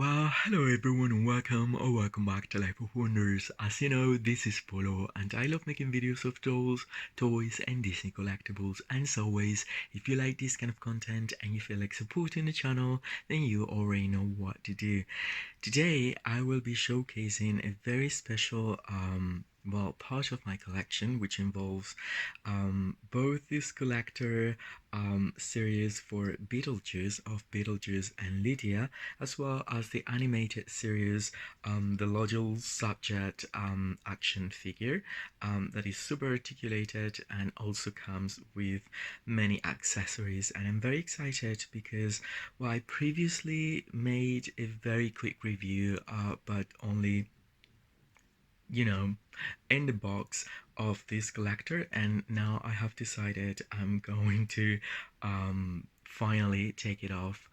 Well, hello everyone and welcome or welcome back to Life of Wonders. As you know, this is Polo and I love making videos of dolls, toys and Disney collectibles. And as always, if you like this kind of content and you feel like supporting the channel, then you already know what to do. Today, I will be showcasing a very special part of my collection, which involves both this collector series for Beetlejuice and Lydia, as well as the animated series, the Lodgel Subject action figure that is super articulated and also comes with many accessories. And I'm very excited because, well, I previously made a very quick review, but only, you know, in the box of this collector, and now I have decided I'm going to finally take it off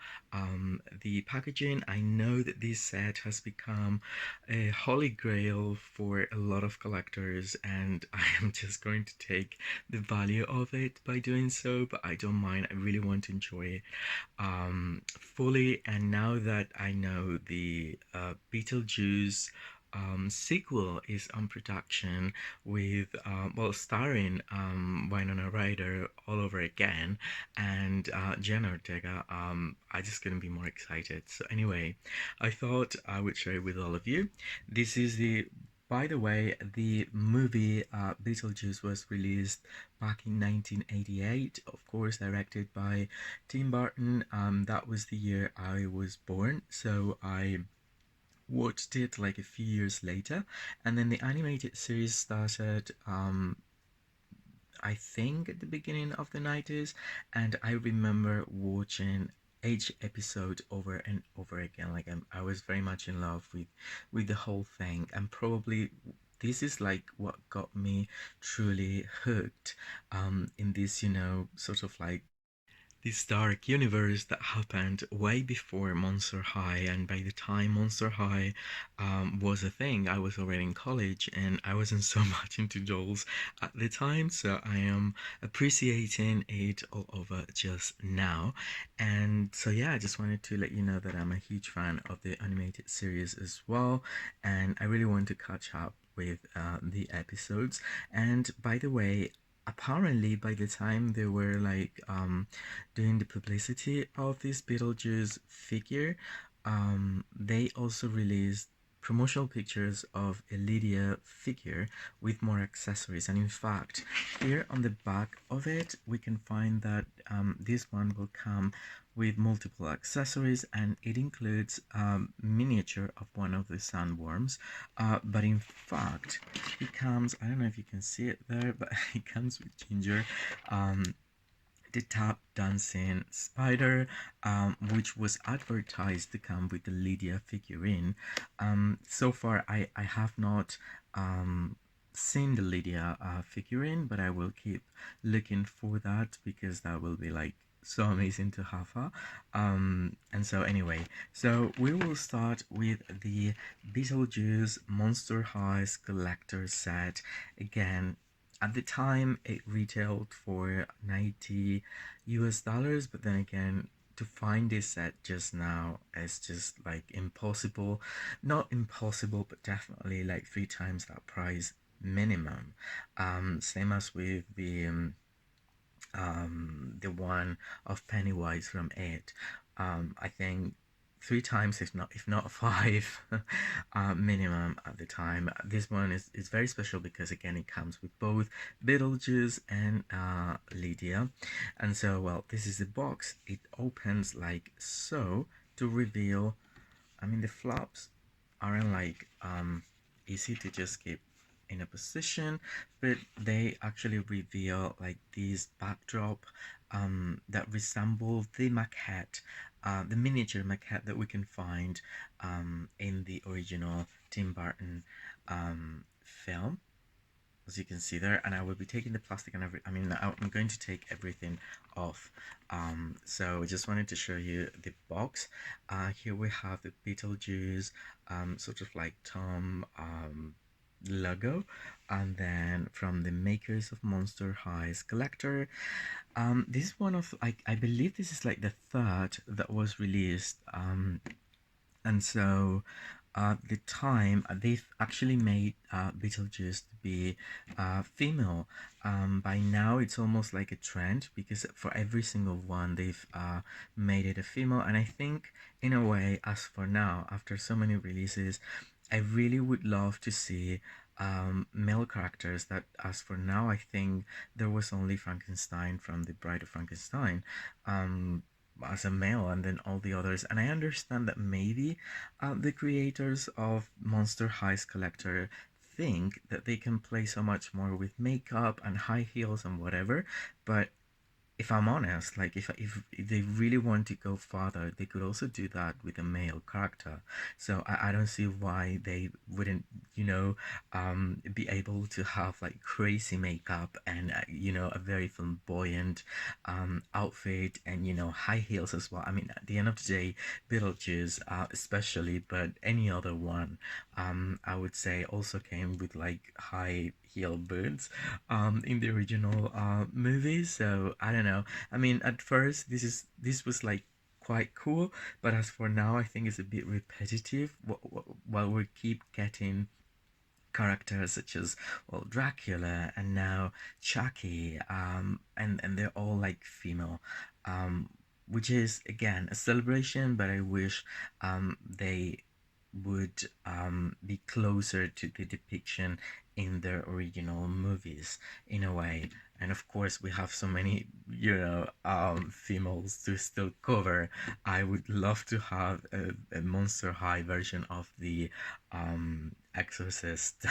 the packaging. I know that this set has become a holy grail for a lot of collectors, and I am just going to take the value of it by doing so, but I don't mind. I really want to enjoy it fully. And now that I know the Beetlejuice sequel is on production with starring Winona Ryder all over again and Jenna Ortega, I just couldn't be more excited. So anyway, I thought I would share it with all of you. This is the By the way, the movie Beetlejuice was released back in 1988, of course, directed by Tim Burton. That was the year I was born, so I watched it like a few years later, and then the animated series started I think at the beginning of the 90s, and I remember watching each episode over and over again. Like I was very much in love with the whole thing, and probably this is like what got me truly hooked in this, sort of like this dark universe that happened way before Monster High. And by the time Monster High was a thing, I was already in college and I wasn't so much into dolls at the time, so I am appreciating it all over just now. And so yeah, I just wanted to let you know that I'm a huge fan of the animated series as well, and I really want to catch up with the episodes. And by the way, apparently by the time they were like doing the publicity of this Beetlejuice figure, they also released promotional pictures of a Lydia figure with more accessories. And in fact, here on the back of it, we can find that this one will come with multiple accessories, and it includes miniature of one of the sandworms. But in fact, it comes, I don't know if you can see it there, but it comes with Ginger, the tap dancing spider, which was advertised to come with the Lydia figurine. So far, I have not seen the Lydia figurine, but I will keep looking for that because that will be like so amazing to have her. And so anyway, so we will start with the Beetlejuice Monster High collector set. Again, at the time it retailed for 90 US dollars, but then again, to find this set just now is just like impossible. Not impossible, but definitely like three times that price minimum. Same as with the one of Pennywise from It. I think three times, if not five, minimum at the time. This one is very special because again it comes with both Beetlejuice and Lydia. And so, well, this is the box. It opens like so to reveal. I mean, the flaps aren't like easy to just keep in a position, but they actually reveal like this backdrop that resemble the maquette, the miniature maquette that we can find in the original Tim Burton film, as you can see there. And I will be taking the plastic and I'm going to take everything off. So I just wanted to show you the box. Here we have the Beetlejuice sort of like Tom logo, and then from the makers of Monster High's collector. This is one of, I believe this is like the third that was released And so at the time, they've actually made Beetlejuice to be female. By now, it's almost like a trend because for every single one, they've made it a female. And I think, in a way, as for now, after so many releases, I really would love to see male characters that, as for now, I think there was only Frankenstein from The Bride of Frankenstein. As a male, and then all the others. And I understand that maybe the creators of Monster High Skullector think that they can play so much more with makeup and high heels and whatever, but if I'm honest, like if they really want to go farther, they could also do that with a male character. So I don't see why they wouldn't, be able to have like crazy makeup and a very flamboyant outfit and high heels as well. I mean, at the end of the day, Beetlejuice, especially, but any other one, I would say also came with like high heel boots in the original movies. So I don't know. I mean, at first this was like quite cool, but as for now, I think it's a bit repetitive. While we keep getting characters such as Dracula and now Chucky, and they're all like female, um, which is again a celebration. But I wish they would be closer to the depiction in their original movies in a way. And of course, we have so many, females to still cover. I would love to have a Monster High version of the Exorcist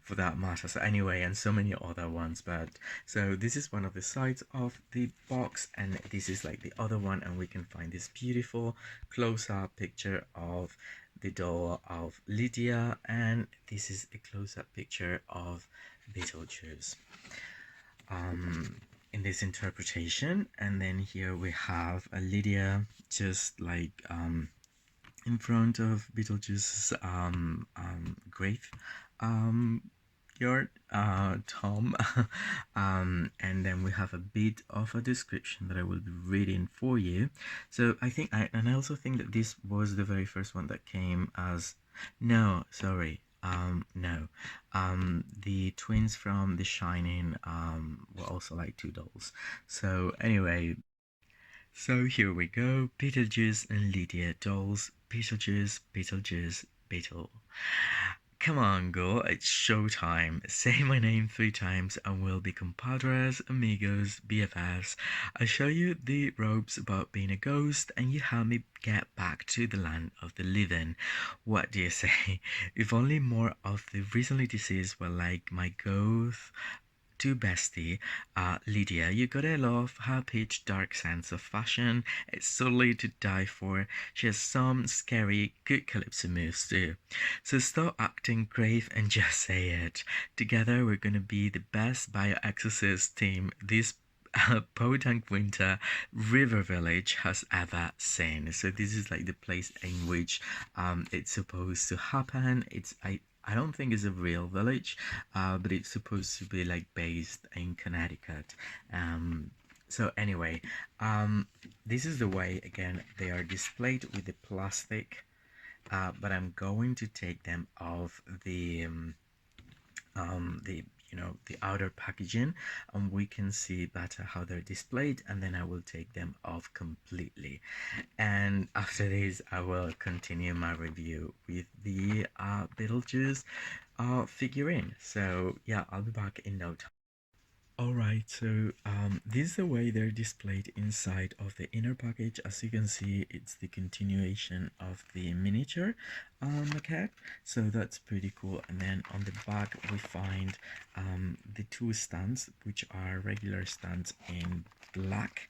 for that matter. So anyway, and so many other ones. But so this is one of the sides of the box, and this is like the other one, and we can find this beautiful close-up picture of the doll of Lydia, and this is a close-up picture of Beetlejuice in this interpretation. And then here we have a Lydia just like in front of Beetlejuice's grave um, yard, Tom. And then we have a bit of a description that I will be reading for you. So I also think that this was the very first one that came as, no, sorry, no, the twins from The Shining were also like two dolls. So anyway, so here we go, Beetlejuice and Lydia dolls, Beetlejuice, Beetlejuice, Beetle. Come on, girl, it's showtime. Say my name 3 times and we'll be compadres, amigos, BFFs. I'll show you the ropes about being a ghost and you help me get back to the land of the living. What do you say? If only more of the recently deceased were like my ghost to bestie, Lydia, you gotta love her pitch dark sense of fashion. It's totally to die for. She has some scary good calypso moves too. So stop acting grave and just say it. Together we're gonna be the best bioexorcist team this Podunk Winter River Village has ever seen. So this is like the place in which it's supposed to happen. I don't think it's a real village, but it's supposed to be like based in Connecticut. So anyway, this is the way again they are displayed with the plastic, but I'm going to take them off the the outer packaging, and we can see better how they're displayed, and then I will take them off completely. And after this I will continue my review with the Beetlejuice figurine. So yeah, I'll be back in no time. Alright, so this is the way they're displayed inside of the inner package. As you can see, it's the continuation of the miniature maquette, so that's pretty cool. And then on the back we find the two stands, which are regular stands in black.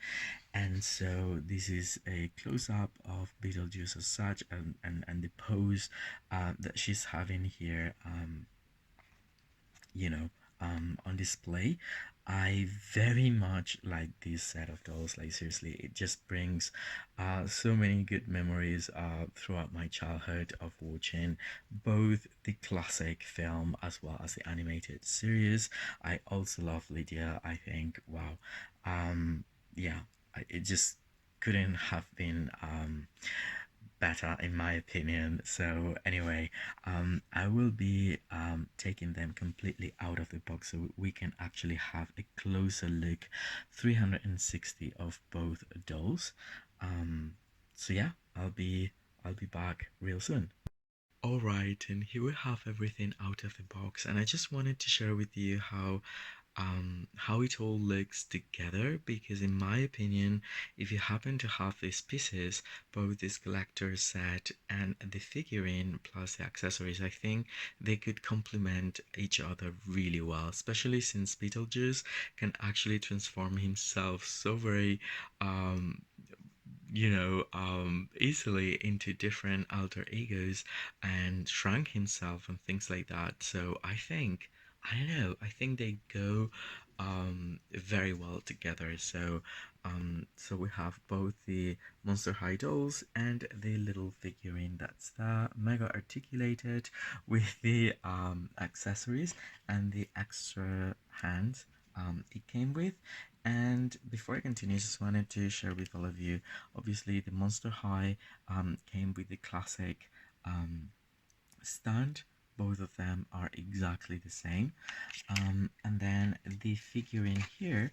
And so this is a close-up of Beetlejuice as such, and the pose that she's having here, you know, on display. I very much like this set of dolls. Like seriously, it just brings so many good memories throughout my childhood of watching both the classic film as well as the animated series. I also love Lydia. I think wow, yeah, it just couldn't have been better in my opinion. So anyway, I will be taking them completely out of the box so we can actually have a closer look 360 of both dolls. So yeah, I'll be back real soon. Alright, and here we have everything out of the box, and I just wanted to share with you how it all looks together, because in my opinion, if you happen to have these pieces, both this collector set and the figurine plus the accessories, I think they could complement each other really well, especially since Beetlejuice can actually transform himself so very easily into different alter egos and shrunk himself and things like that. So I don't know, I think they go very well together. So we have both the Monster High dolls and the little figurine that's mega articulated with the accessories and the extra hands it came with. And before I continue, I just wanted to share with all of you, obviously the Monster High came with the classic stand. Both of them are exactly the same. And then the figurine here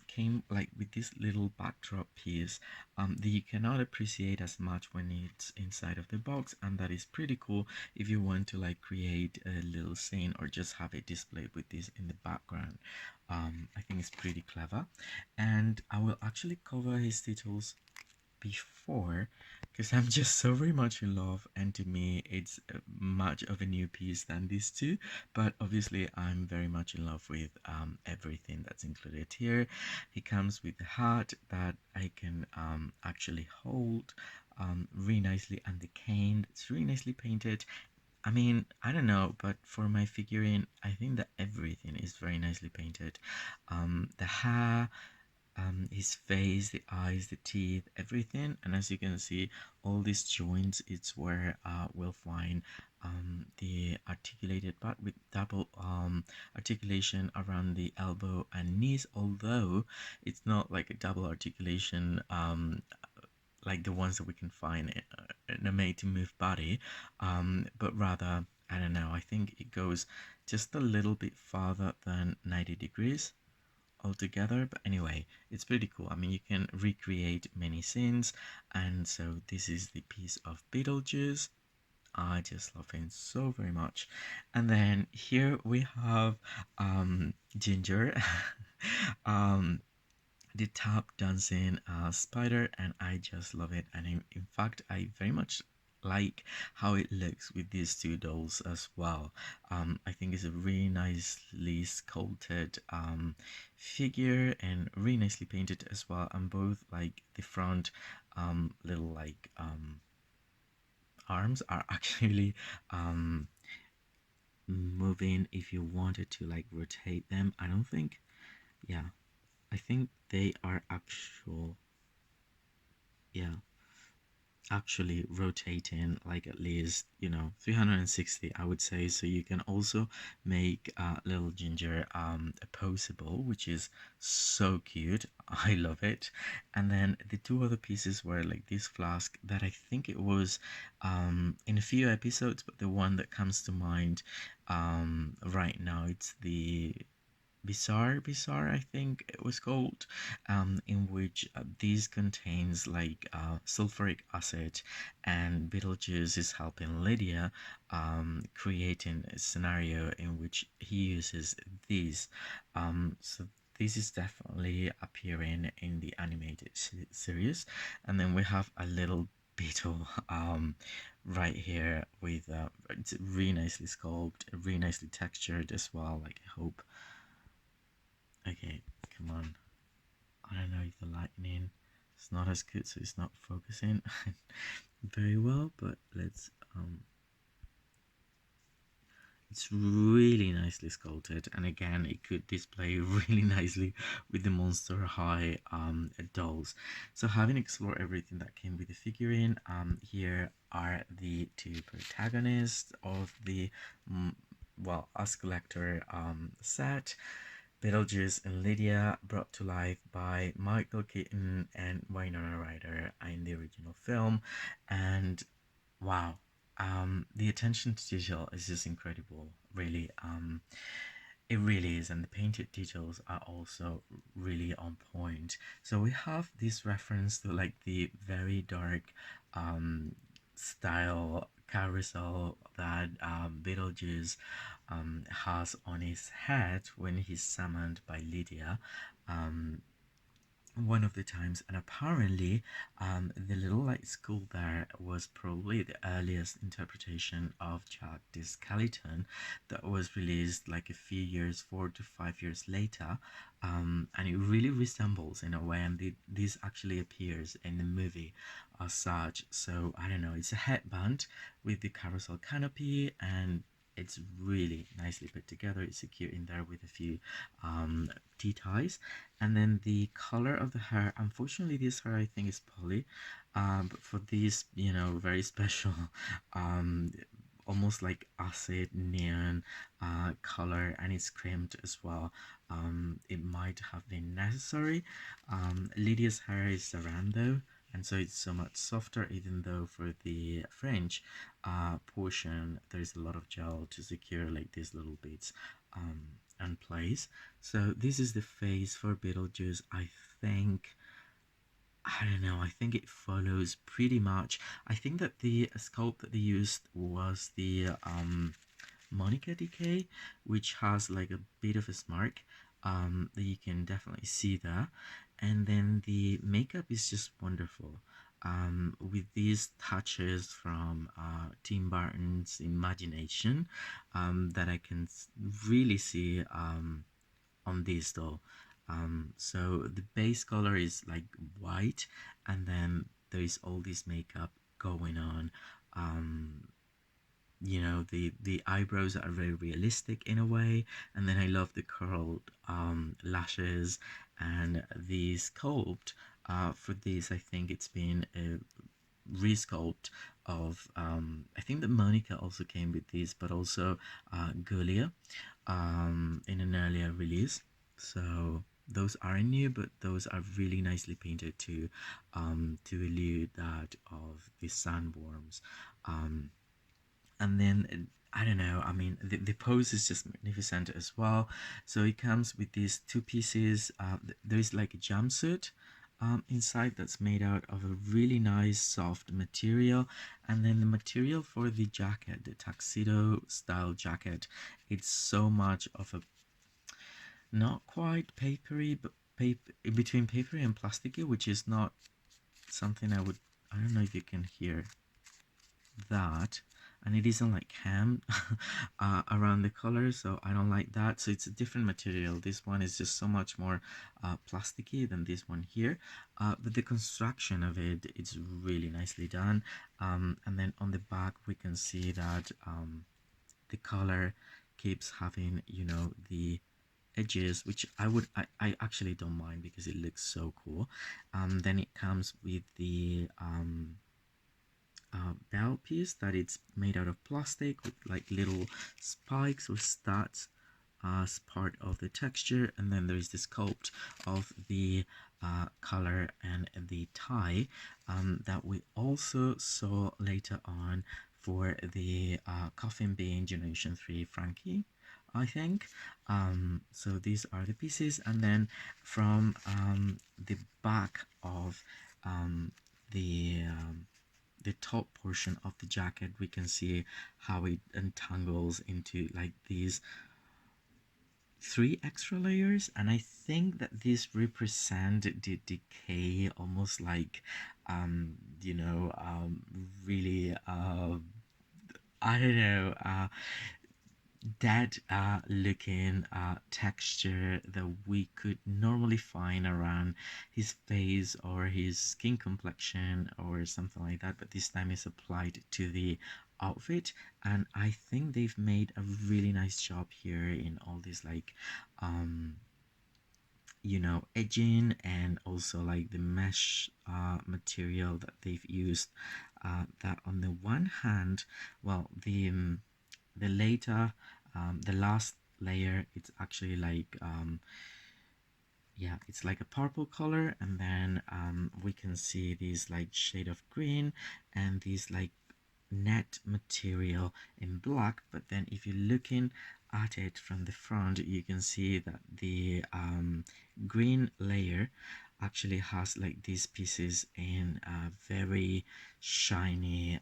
came like with this little backdrop piece that you cannot appreciate as much when it's inside of the box, and that is pretty cool if you want to like create a little scene or just have it displayed with this in the background. I think it's pretty clever, and I will actually cover his titles before, because I'm just so very much in love, and to me it's much of a new piece than these two. But obviously I'm very much in love with everything that's included here. He comes with the hat that I can actually hold really nicely, and the cane, it's really nicely painted. I mean, I don't know, but for my figurine, I think that everything is very nicely painted. The hair, his face, the eyes, the teeth, everything. And as you can see, all these joints, it's where we'll find the articulated part with double articulation around the elbow and knees, although it's not like a double articulation like the ones that we can find in a made to move body, but rather, I don't know, I think it goes just a little bit farther than 90 degrees altogether. But anyway, it's pretty cool. I mean, you can recreate many scenes, and so this is the piece of Beetlejuice. I just love him so very much. And then here we have Ginger. um the tap dancing spider, and I just love it. And in fact, I very much like how it looks with these two dolls as well. I think it's a really nicely sculpted figure and really nicely painted as well. And both like the front little like arms are actually moving if you wanted to like rotate them. I don't think, yeah, I think they are actual, yeah, actually rotating like at least 360, I would say. So you can also make little Ginger posable, which is so cute. I love it. And then the two other pieces were like this flask that I think it was in a few episodes, but the one that comes to mind right now, it's the Bizarre, I think it was called, in which this contains like sulfuric acid, and Beetlejuice is helping Lydia creating a scenario in which he uses these. So this is definitely appearing in the animated series. And then we have a little beetle right here with it's really nicely sculpted, really nicely textured as well. Like, I hope. Okay, come on. I don't know if the lightning is not as good, so it's not focusing very well, but let's it's really nicely sculpted, and again it could display really nicely with the Monster High dolls. So having explored everything that came with the figurine, here are the two protagonists of the well, Skullector set. Beetlejuice and Lydia, brought to life by Michael Keaton and Winona Ryder in the original film. And wow, the attention to detail is just incredible, really. It really is, and the painted details are also really on point. So we have this reference to like the very dark um, style carousel that Beetlejuice has on his head when he's summoned by Lydia. Um, one of the times, and apparently the little light school there was probably the earliest interpretation of Jack the Skeleton that was released like a few years, 4 to 5 years later, and it really resembles in a way, and this actually appears in the movie as such. So I don't know, it's a headband with the carousel canopy, and it's really nicely put together. It's secure in there with a few tea ties, and then the color of the hair, unfortunately this hair I think is poly, but for this, you know, very special um almost like acid neon color, and it's crimped as well, it might have been necessary. Lydia's hair is sarando, and so it's so much softer, even though for the French portion there's a lot of gel to secure like these little bits and place. So this is the face for Beetlejuice. I think, I don't know, I think it follows pretty much. I think that the sculpt that they used was the Monica Decay, which has like a bit of a smirk that you can definitely see there. And then the makeup is just wonderful. With these touches from Tim Burton's imagination that I can really see on this doll. So the base color is like white, and then there is all this makeup going on. Um, you know, the eyebrows are very realistic in a way, and then I love the curled lashes, and the sculpt for this, I think it's been a resculpt of I think that Monica also came with this, but also Gulia in an earlier release. So those aren't new, but those are really nicely painted to elude that of the sandworms. Um, and then I don't know, I mean the pose is just magnificent as well. So it comes with these two pieces. There's like a jumpsuit inside that's made out of a really nice soft material, and then the material for the jacket, the tuxedo style jacket, it's so much of a not quite papery, but between papery and plasticky, which is not something I don't know if you can hear that, and it isn't like ham around the color, so I don't like that. So it's a different material. This one is just so much more plasticky than this one here, but the construction of it, it's really nicely done. And then on the back we can see that the color keeps having, you know, the edges, which I actually don't mind because it looks so cool. Then it comes with the belt piece that it's made out of plastic with like little spikes or studs as part of the texture, and then there is the sculpt of the color and the tie that we also saw later on for the Coffin Bean Generation 3 Frankie, I think. So these are the pieces, and then from the back of the the top portion of the jacket, we can see how it entangles into like these three extra layers, and I think that this represent the decay, almost like you know, really I don't know, that looking texture that we could normally find around his face or his skin complexion or something like that, but this time is applied to the outfit, and I think they've made a really nice job here in all this like you know, edging, and also like the mesh material that they've used, that on the one hand, well, the later the last layer, it's actually like yeah, it's like a purple color, and then we can see this like shade of green and this like net material in black. But then if you're looking at it from the front, you can see that the green layer actually has like these pieces in a very shiny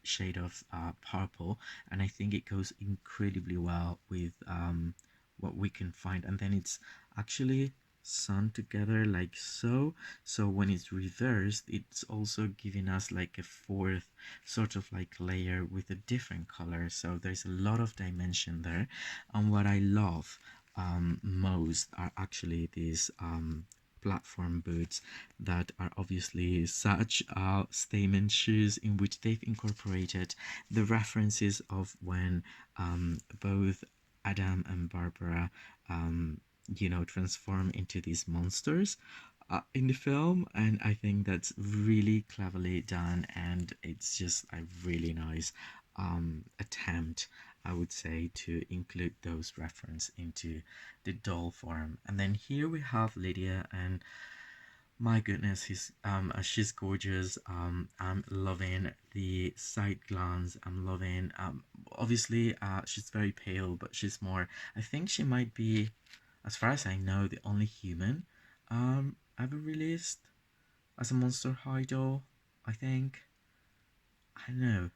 shade of purple, and I think it goes incredibly well with what we can find. And then it's actually sewn together like so, so when it's reversed, it's also giving us like a fourth sort of like layer with a different color. So there's a lot of dimension there, and what I love most are actually these platform boots that are obviously such statement shoes, in which they've incorporated the references of when both Adam and Barbara transform into these monsters in the film. And I think that's really cleverly done, and it's just a really nice attempt, I would say, to include those reference into the doll form. And then here we have Lydia, and my goodness, she's gorgeous. I'm loving the side glance. I'm loving obviously she's very pale, but she's more, I think she might be, as far as I know, the only human ever released as a Monster High doll, I think. I don't know.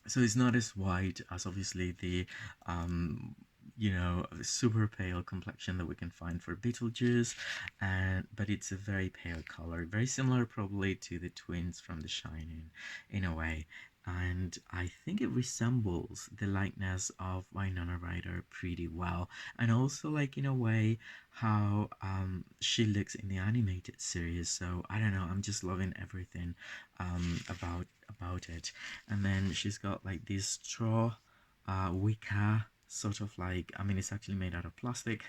So it's not as white as obviously the super pale complexion that we can find for Beetlejuice, and but it's a very pale color, very similar probably to the twins from The Shining in a way. And I think it resembles the likeness of Winona Ryder pretty well, and also like in a way how she looks in the animated series. So I don't know, I'm just loving everything about it. And then she's got like this straw wicker sort of like, I mean, it's actually made out of plastic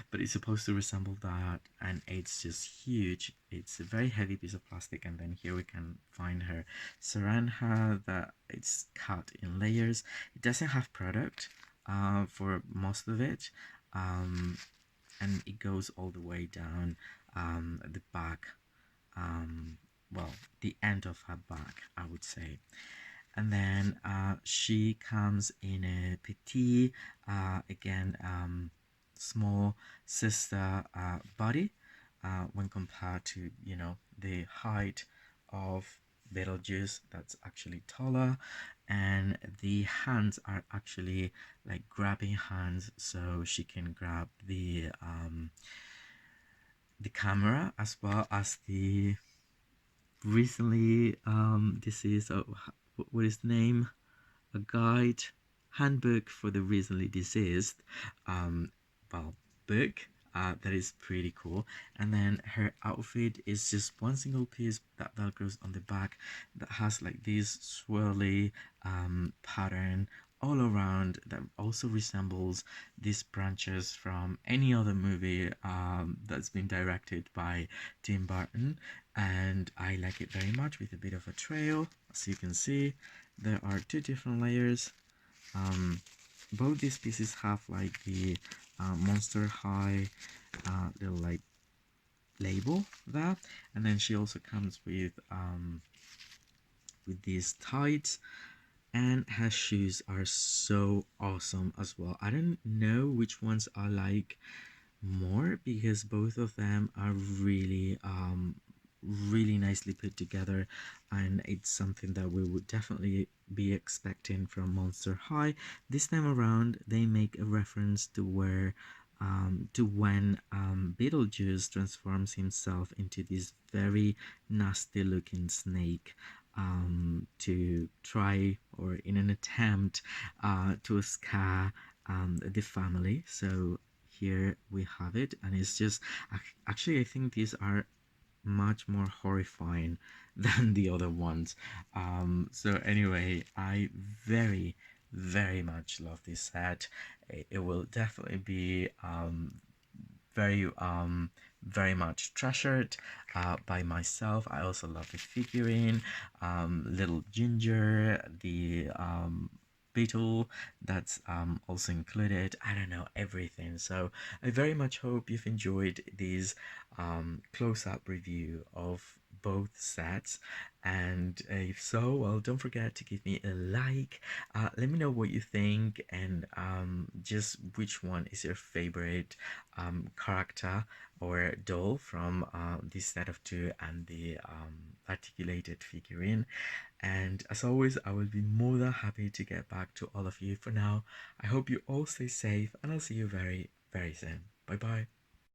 but it's supposed to resemble that, and it's just huge. It's a very heavy piece of plastic. And then here we can find her saran her that it's cut in layers. It doesn't have product for most of it, and it goes all the way down at the back, um, well, the end of her back, I would say. And then she comes in a petite, again, small sister body when compared to, the height of Beetlejuice, that's actually taller. And the hands are actually like grabbing hands, so she can grab the camera as well as the recently deceased, what is the name, a guide, handbook for the recently deceased, um well, book, that is pretty cool. And then her outfit is just one single piece that velcros on the back, that has like this swirly pattern all around, that also resembles these branches from any other movie that's been directed by Tim Burton. And I like it very much, with a bit of a trail. As you can see, there are two different layers. Both these pieces have like the Monster High little like label there. And then she also comes with these tights, and her shoes are so awesome as well. I don't know which ones I like more, because both of them are really nicely put together, and it's something that we would definitely be expecting from Monster High. This time around, they make a reference to where to when Beetlejuice transforms himself into this very nasty looking snake, to try, or in an attempt to scare the family. So here we have it, and it's just, actually I think these are much more horrifying than the other ones. So anyway, I very much love this set. It will definitely be very very much treasured by myself. I also love the figurine, little Ginger, the beetle that's also included. I don't know, everything. So I very much hope you've enjoyed this close-up review of both sets, and if so, well, don't forget to give me a like. Let me know what you think, and just which one is your favorite character or doll from this set of two and the articulated figurine. And as always, I will be more than happy to get back to all of you. For now, I hope you all stay safe, and I'll see you very, very soon. Bye bye.